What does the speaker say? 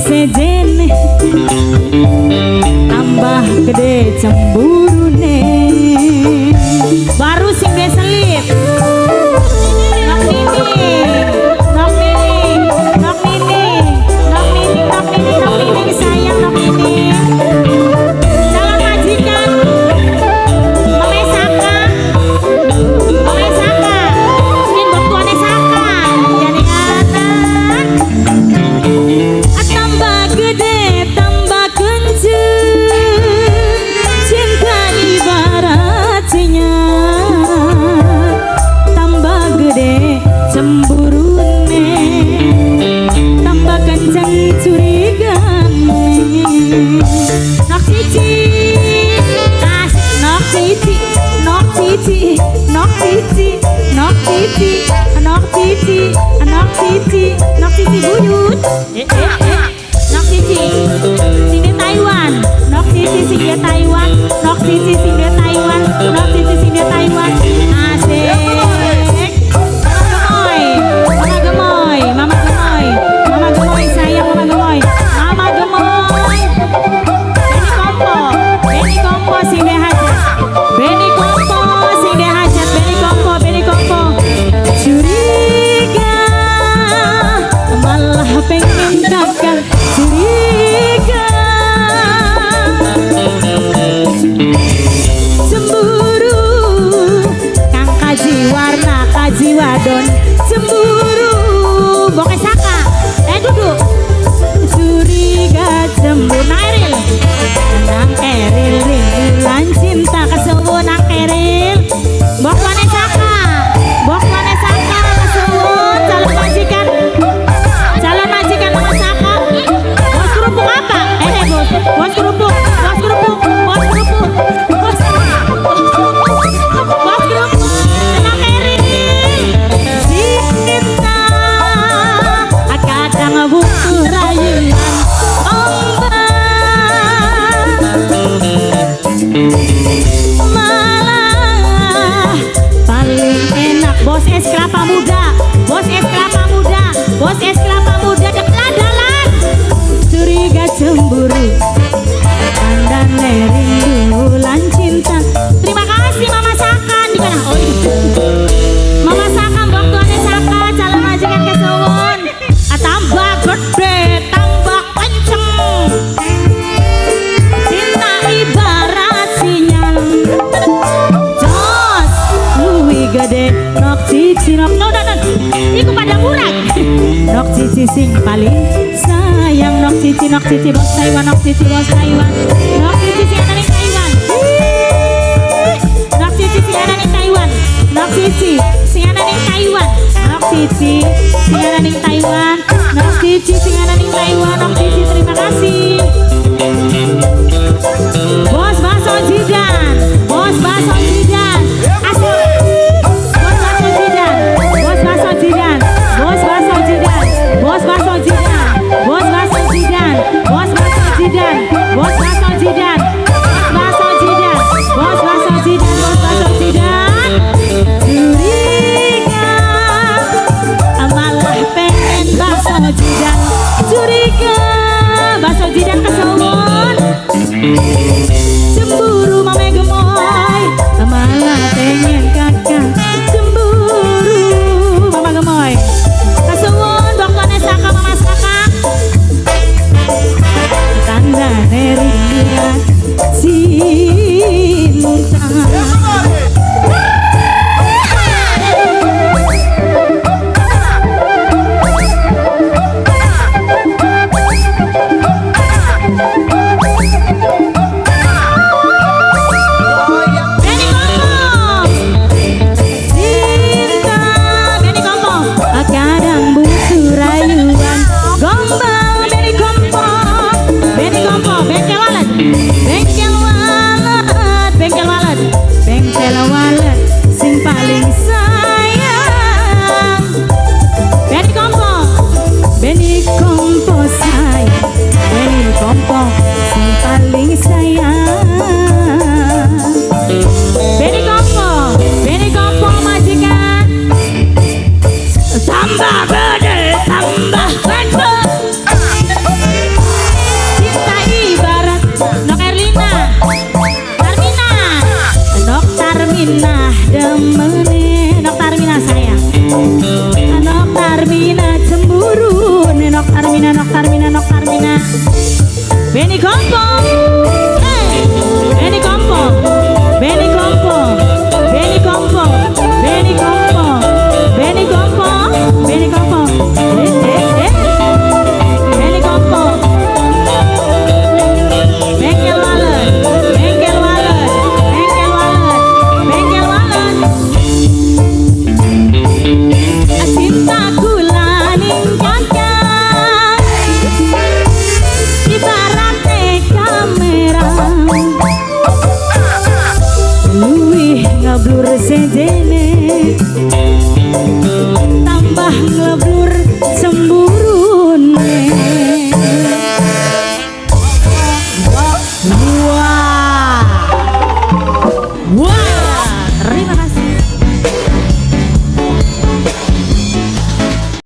sejen tambah gede cemburune baru sing selip nok nini nok nini nok nini nok nini nok nini nok nini sayang nok nini calon majikan Mame Saka mungkin waktuannya Saka jadi anak tambah gede tambah kenceng cinta ibaratnya tambah gede cemburune tambah kenceng curigane nok cici nok cici nok cici nok cici nok cici nok cici nok cici nok cici buyut nok cici sing di Taiwan nok cici sing di Taiwan nok cici sing di Taiwan nok cici sing di Taiwan asik mama gemoy mama gemoy mama gemoy sayang mama gemoy mama gemoy Beni kompo sing di hajat Beni kompo sing di hajat Beni kompo curiga malah pengen gagal curiga cemburu kang kaji warna kaji wadon cemburu boke Saka duduk curiga cemburu nang Eril rindulan cinta kesuwu nang Eril bok wane Saka kesuwu calon majikan Mama Saka bos kerupuk apa? Bos kerupuk nang Eril cinta kadang butuh rayuan malah paling enak bos es kelapa muda dekladalan curiga cemburu pandan rindulan cinta terima kasih Mama Saka di mana Mama Saka waktuannya Saka calon majikan kesuwun tambah gede tambah kenceng cinta ibarat sinyal jos luwih gede nok cici nok iku pada murah nok cici sing paling sayang nok cici bos Taiwan nok cici bos Taiwan nok cici sing ada di Taiwan nok cici sing ada di Taiwan nok cici sing ada di Taiwan nok cici sing ada di Taiwan nok cici sing ada di Taiwan nok cici terima kasih bos bakso jidan asik bos bakso jidan curiga malah pengen bakso jidan bakso jidan kesuwun cemburu mame gemoy malah pengen kakak cemburu mama gemoy kesuwun waktuannya Saka Mama Saka tanda rinduan cinta bengkel walet sing paling sayang Beni kompo sayang Beni kompo sing paling sayang Beni kompo majikan tambah gede tambah kenceng Kampung. Beni Kampung. Beni Kampung. Beni Kampung. Beni Kampung. Beni Kampung. Beni Kampung. Beni Kampung. Bengkel walet. Bengkel walet. Bengkel walet. Bengkel walet. Cintaku laning kakak ibaratnya kamera luwih ngablur sejene tambah ngeblur cemburune